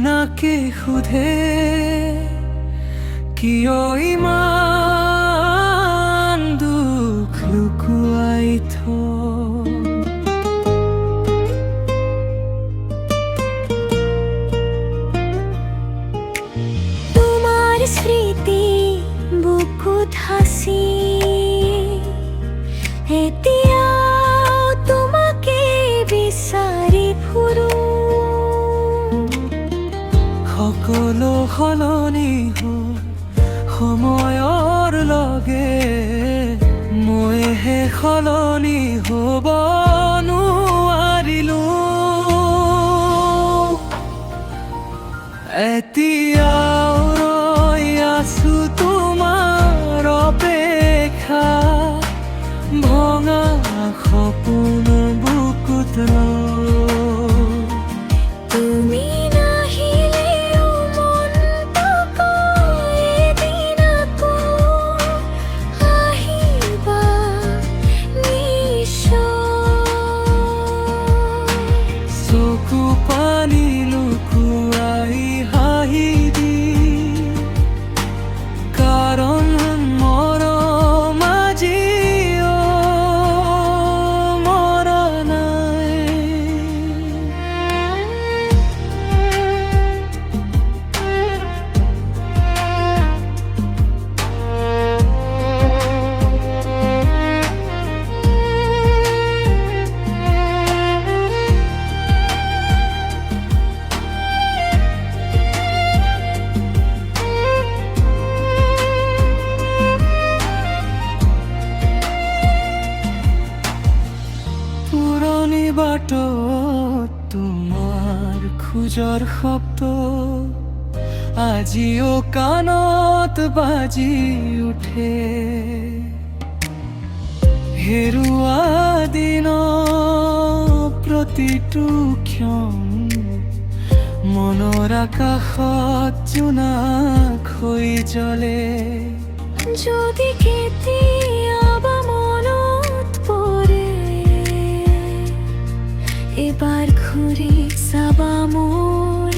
নাকে সুধে কিয় ইমান দুখ লুকুৱাই তোমার স্মৃতি বুকুত হাসি এতিয়াও তোমাকে বিচাৰি ফুৰো সকলো সলনি হ'ল সময়ৰ লগে মইহে সলনি হ'ব নোৱাৰিলো এতিয়াও ৰৈ আছো তোমাৰ অপেক্ষা ভঙা সপোন বুকুত লৈ তুমি নাহিলেও মনটো কয় এদিন আকৌ আহিবা নিশ্চয় চকু পানী লুকুৱাই হাঁহি দি কাৰণ মৰম আজিও মৰা নাই পুৰণি বাটত তোমাৰ খোজৰ শব্দ আজিও কাণত বাজি উঠে হেৰুৱা দিনৰ প্ৰতিটো ক্ষণ মনৰ আকাশত জোনাক হৈ জ্বলে যদি কেতিয়াবা মনত পৰে এবাৰ ঘূৰি চাবা মোৰ